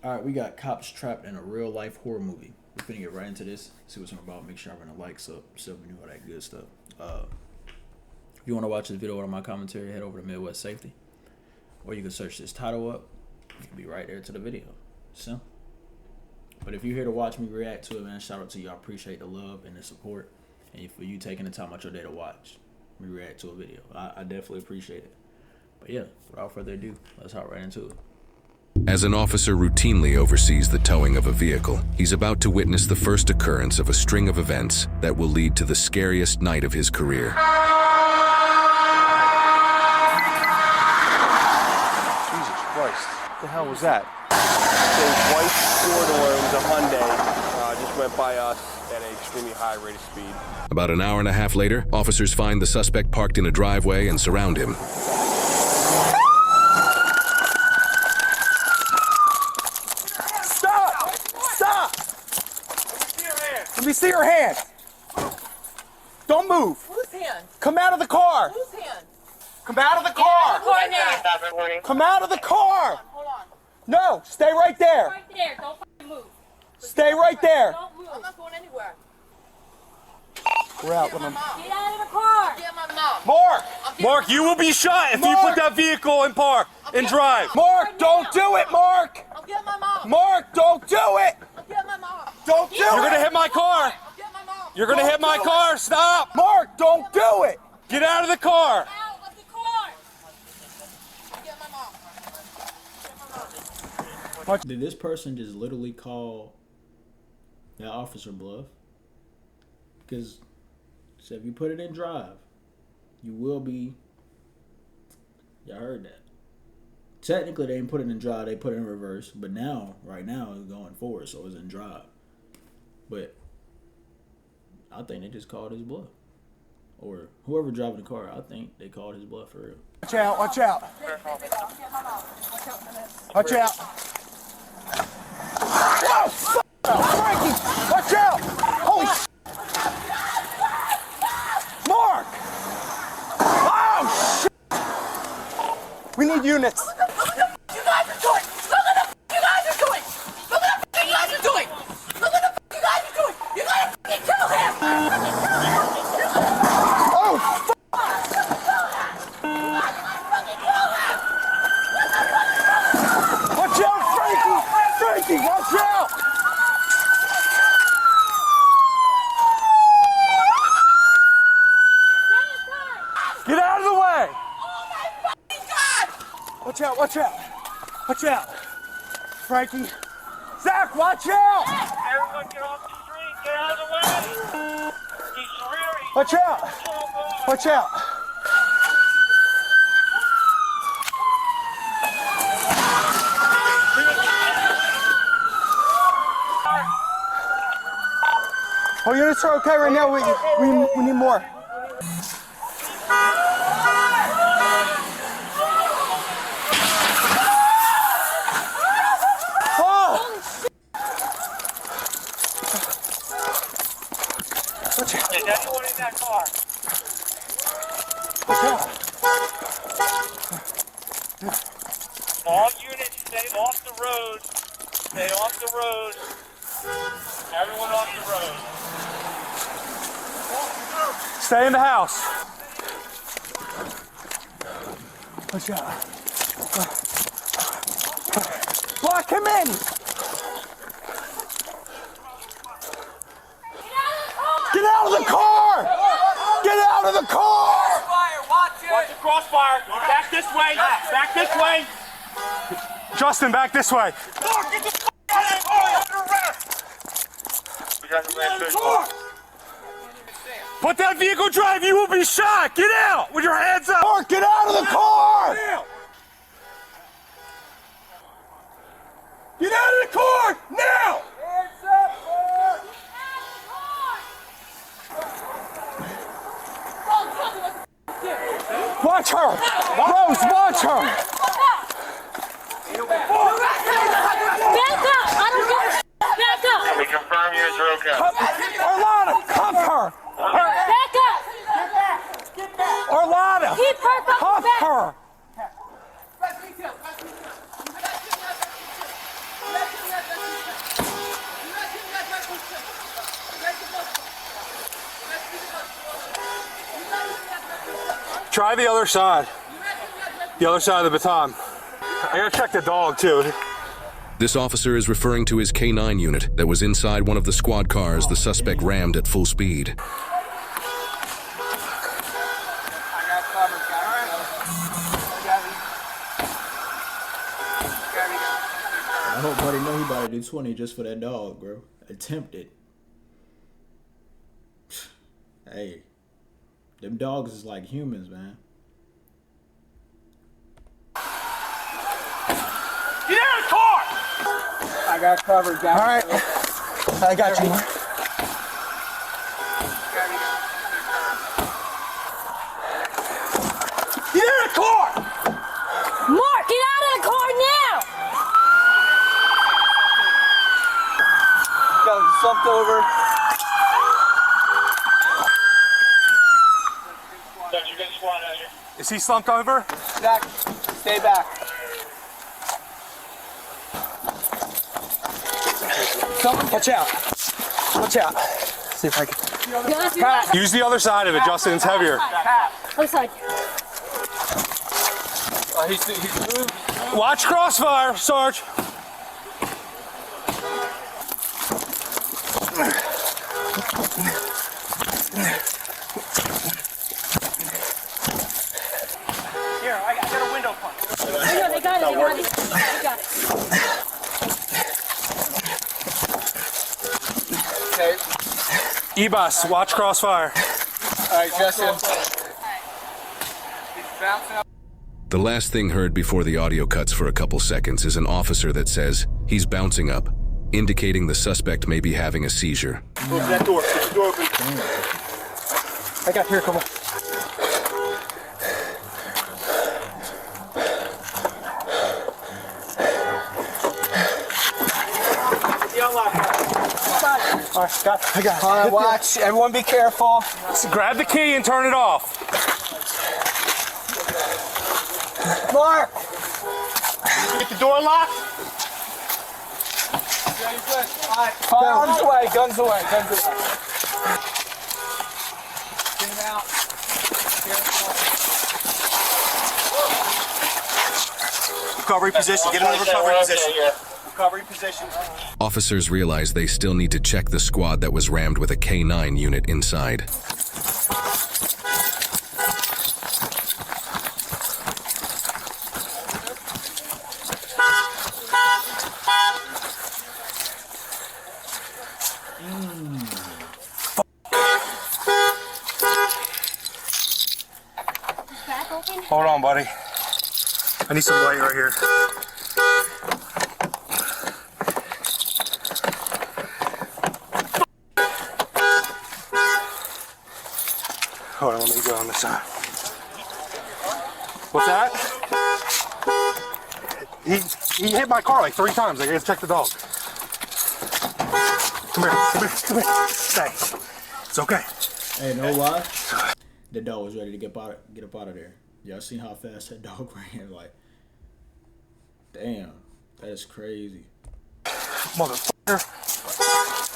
All right, we got cops trapped in a real life horror movie. We're gonna get right into this. See what's about. Make sure I'm gonna like, sub, all that good stuff. If you want to watch this video on my commentary, head over to Midwest Safety, or you can search this title up. It can be right there to the video. Simple. But if you're here to watch me react to it, man, shout out to you. I appreciate the love and the support, and for you taking the time out your day to watch me react to a video. I definitely appreciate it. But yeah, without further ado, let's hop right into it. As an officer routinely oversees the towing of a vehicle, he's about to witness the first occurrence of a string of events that will lead to the scariest night of his career. Jesus Christ, what the hell was that? A white four-door, it was a Hyundai, just went by us at an extremely high rate of speed. About an hour and a half later, officers find the suspect parked in a driveway and surround him. Let me see your hand. Don't move. Whose hand? Come out of the car. Whose hand? Come out of the car. Come out of the car. Hold on. No, stay right there. Right there. Don't fucking move. Stay right there. Don't move. I'm not going anywhere. We're out. Get out of the car. Get my mom. Mark, you will be shot if you put that vehicle in park and drive. Mark, don't do it, Mark. I'm getting my mom. Mark, don't do it. I'm getting my mom. Don't do it. You're going to hit my car. I'm getting my mom. You're going to hit my car. Stop. Mark, don't do it. Get out of the car. Out of the car. I'm getting my mom. Did this person just literally call that officer bluff? Because so if you put it in drive, you will be. Y'all heard that. Technically, they didn't put it in drive; they put it in reverse. But now, right now, it's going forward, so it's in drive. But I think they just called his bluff, or whoever driving the car. I think they called his bluff for real. Watch out, watch out. Watch out. Whoa! Frankie! Watch out! Holy shit! Mark! Oh, shit! We need units. Look at the you guys are doing. Look at the you guys are doing. Look at the you guys are doing. Look at the you guys are doing. You gotta fucking kill him. Oh, watch out, Frankie! Frankie, watch out! Get out of the way! Oh my fucking God! Watch out, watch out! Watch out! Frankie! Zach, watch out! Everyone get off the street, get out of the way! He's rearing. Watch out! Watch out! Oh, units are okay right now. We need more. Oh! Watch out! Is anyone in that car? Watch out! All units stay off the road. Stay off the road. Everyone off the road. Stay in the house. Watch out. Block him in. Get out of the car! Get out of the car! Crossfire, watch it! Watch the crossfire. Back this way. Back this way. Justin, back this way. Get the f*** out of the car. Under arrest. We got the red car. Put that vehicle drive, you will be shot! Get out! With your hands up! Mark, get out of the car! Get out of the car! Now! Hands up, Mark! Watch her! Rose, watch her! Back up! I don't give a back up! We confirm you are okay. Orlana, cuff her! Back up! Orlana! Keep her fucking Cuff back! her! Try the other side. The other side of the baton. I gotta check the dog too. This officer is referring to his K9 unit that was inside one of the squad cars the suspect rammed at full speed. I hope Buddy know he about to do 20 just for that dog, bro. Attempted. Hey, them dogs is like humans, man. Get out of the car! I got covered, guys. All right. I got you. Get out of the car! Mark, get out of the car now! Got slumped over. You get SWAT out here. Is he slumped over? Back. Stay back. Someone, watch out. Watch out. See if I can. Use the other side of it, Justin. It's heavier. Other side. He's moved. Watch crossfire, Sarge. Here, I got a window punch. They got it. They got it. Okay. E-bus, watch crossfire. All right, Justin. He's bouncing up. The last thing heard before the audio cuts for a couple seconds is an officer that says he's bouncing up, indicating the suspect may be having a seizure. Open that door. Get the door open. I got here, come on. All right, I got it. All right, watch. Everyone be careful. Grab the key and turn it off. Mark! Get the door locked. Yeah, you're good. All right. Guns away, guns away, guns away. Get him out. Recovery position. Get him in recovery position. Recovery position. Officers realize they still need to check the squad that was rammed with a K9 unit inside. Hold on, buddy. I need some light right here. Hold on, let me go on this side. What's that? He hit my car like 3 times. I gotta check the dog. Come here, come here, come here. Stay. It's okay. Hey, no lie. The dog was ready to get up out of there. Y'all seen how fast that dog ran? Like, damn, that is crazy. Motherfucker. Is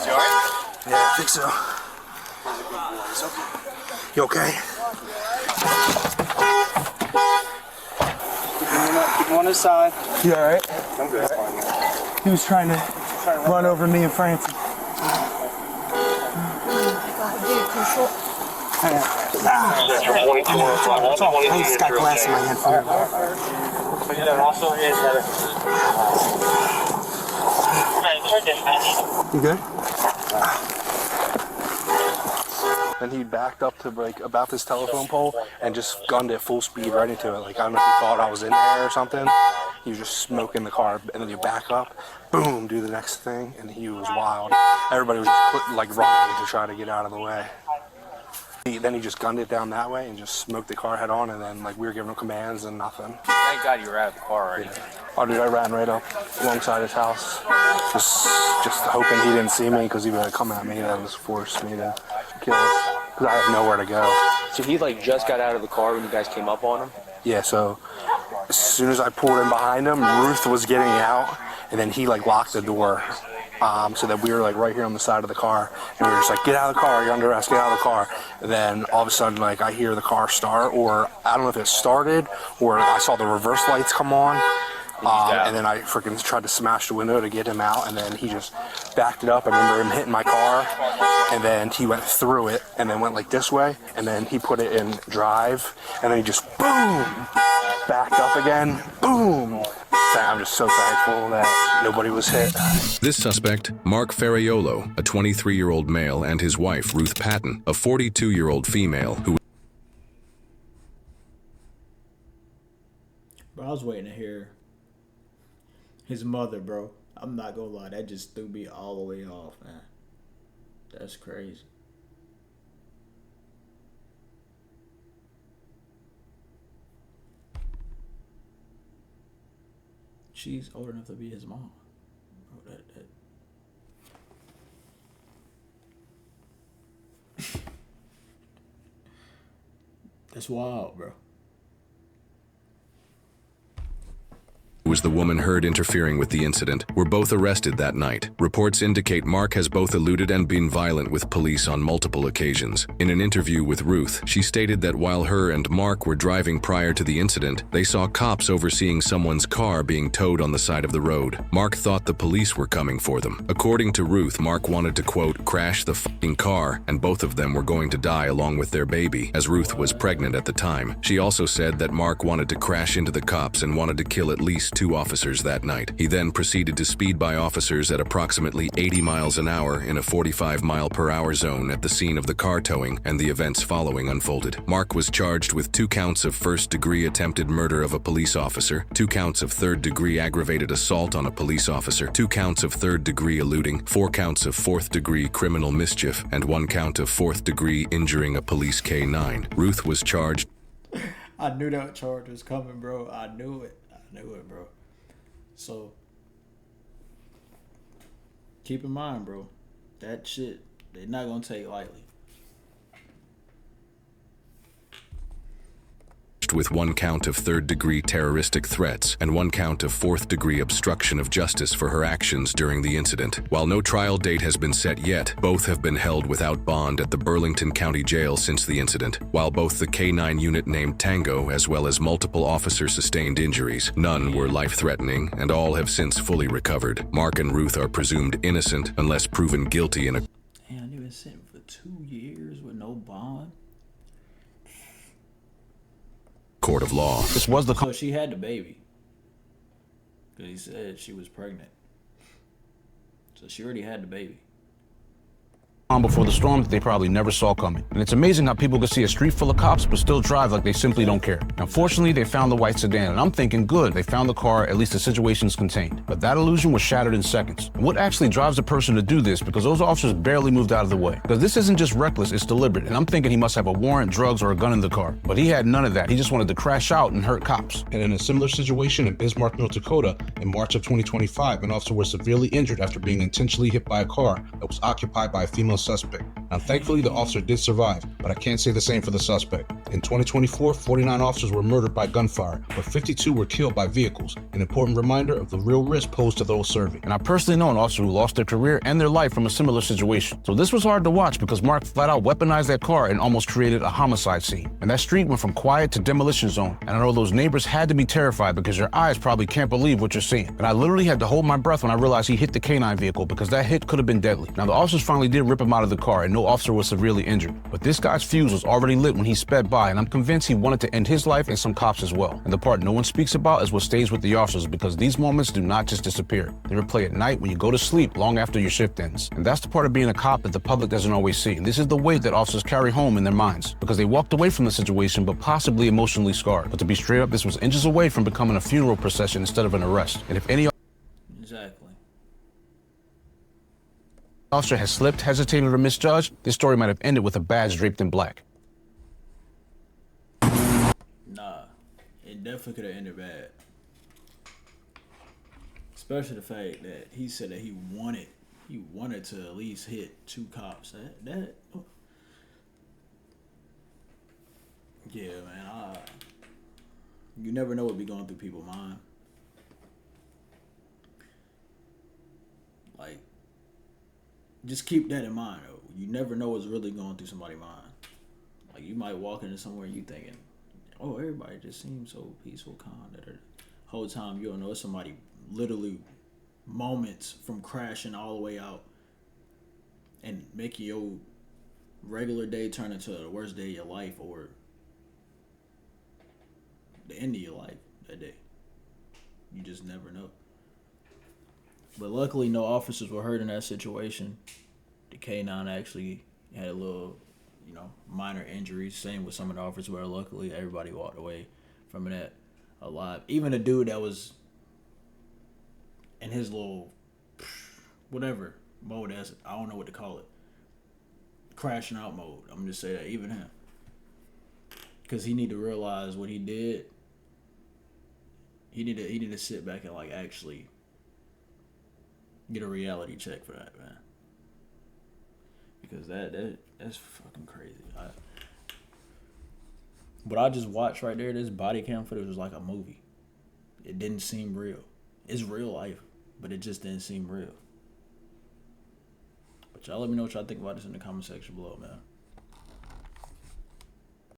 he alright? Yeah, I think so. You okay? Keep him on his side. You alright? I'm good. He was trying to run over me and Francie. I just got glass in my hand for You good? Then he backed up to like about this telephone pole and just gunned it full speed right into it. Like I don't know if he thought I was in there or something. He was just smoking the car, and then you back up, boom, do the next thing, and he was wild. Everybody was just like running to try to get out of the way. Then he just gunned it down that way and just smoked the car head on, and then like we were giving him commands and nothing. Thank God you were out of the car already. Yeah. Oh dude, I ran right up alongside his house, just hoping he didn't see me, because he would come at me. That was forced me to kill him, because I have nowhere to go. So he like just got out of the car when you guys came up on him? Yeah, so as soon as I pulled in behind him, Ruth was getting out, and then he like locked the door So that we were like right here on the side of the car, and we were just like, get out of the car, you're under arrest, get out of the car. And then all of a sudden, like, I hear the car start, or I don't know if it started, or I saw the reverse lights come on. And then I freaking tried to smash the window to get him out, and then he just backed it up. I remember him hitting my car, and then he went through it, and then went like this way, and then he put it in drive, and then he just boom, backed up again, boom. I'm just so thankful that nobody was hit. This suspect, Mark Ferraiolo, a 23-year-old male, and his wife, Ruth Patton, a 42-year-old female who... Bro, I was waiting to hear his mother, bro. I'm not gonna lie, that just threw me all the way off, man. That's crazy. She's old enough to be his mom. Bro, that's wild, bro. was the woman heard interfering with the incident, were both arrested that night. Reports indicate Mark has both eluded and been violent with police on multiple occasions. In an interview with Ruth, she stated that while her and Mark were driving prior to the incident, they saw cops overseeing someone's car being towed on the side of the road. Mark thought the police were coming for them. According to Ruth, Mark wanted to, quote, crash the f***ing car, and both of them were going to die along with their baby, as Ruth was pregnant at the time. She also said that Mark wanted to crash into the cops and wanted to kill at least 2 officers that night. He then proceeded to speed by officers at approximately 80 miles an hour in a 45-mile-per-hour zone at the scene of the car towing, and the events following unfolded. Mark was charged with 2 counts of first-degree attempted murder of a police officer, 2 counts of third-degree aggravated assault on a police officer, 2 counts of third-degree eluding, 4 counts of fourth-degree criminal mischief, and 1 count of fourth-degree injuring a police K-9. Ruth was charged. I knew that charge was coming, bro. I knew it. Bro. So, keep in mind, bro, that shit, they're not gonna take lightly. With 1 count of third-degree terroristic threats and 1 count of fourth-degree obstruction of justice for her actions during the incident. While no trial date has been set yet, both have been held without bond at the Burlington County Jail since the incident. While both the K-9 unit named Tango as well as multiple officers sustained injuries, none were life-threatening and all have since fully recovered. Mark and Ruth are presumed innocent unless proven guilty in a... Damn, they've been sitting for 2 years with no bond. court of law. This was the... So she had the baby. Because he said she was pregnant. So she already had the baby. Before the storm that they probably never saw coming. And it's amazing how people can see a street full of cops but still drive like they simply don't care. Now, fortunately, they found the white sedan, and I'm thinking, good, they found the car, at least the situation's contained. But that illusion was shattered in seconds. And what actually drives a person to do this? Because those officers barely moved out of the way. Because this isn't just reckless, it's deliberate. And I'm thinking he must have a warrant, drugs, or a gun in the car. But he had none of that. He just wanted to crash out and hurt cops. And in a similar situation in Bismarck, North Dakota, in March of 2025, an officer was severely injured after being intentionally hit by a car that was occupied by a female suspect. Now, thankfully, the officer did survive, but I can't say the same for the suspect. In 2024, 49 officers were murdered by gunfire, but 52 were killed by vehicles, an important reminder of the real risk posed to those serving. And I personally know an officer who lost their career and their life from a similar situation. So this was hard to watch because Mark flat out weaponized that car and almost created a homicide scene. And that street went from quiet to demolition zone. And I know those neighbors had to be terrified because your eyes probably can't believe what you're seeing. And I literally had to hold my breath when I realized he hit the K-9 vehicle because that hit could have been deadly. Now, the officers finally did rip him out of the car and no officer was severely injured. But this guy's fuse was already lit when he sped by, and I'm convinced he wanted to end his life and some cops as well. And the part no one speaks about is what stays with the officers, because these moments do not just disappear. They replay at night when you go to sleep long after your shift ends. And that's the part of being a cop that the public doesn't always see. And this is the weight that officers carry home in their minds, because they walked away from the situation but possibly emotionally scarred. But to be straight up, this was inches away from becoming a funeral procession instead of an arrest. And if any Exactly. officer has slipped, hesitated, or misjudged, this story might have ended with a badge draped in black. Nah, it definitely could have ended bad. Especially the fact that he said that he wanted to at least hit 2 cops. Yeah, man. You never know what be going through people's mind. Like, just keep that in mind, though. You never know what's really going through somebody's mind. Like, you might walk into somewhere and you thinking, oh, everybody just seems so peaceful, calm. That the whole time you don't know it's somebody literally moments from crashing all the way out and making your regular day turn into the worst day of your life or the end of your life that day. You just never know. But luckily, no officers were hurt in that situation. The K9 actually had a little, minor injuries. Same with some of the officers, but luckily everybody walked away from that alive. Even the dude that was in his little, whatever mode, I don't know what to call it, crashing out mode. I'm just saying that, even him. Because he need to realize what he did. He need to sit back and actually get a reality check for that, man. Because that's fucking crazy. But I just watched right there, this body cam footage was like a movie. It didn't seem real. It's real life, but it just didn't seem real. But y'all let me know what y'all think about this in the comment section below, man.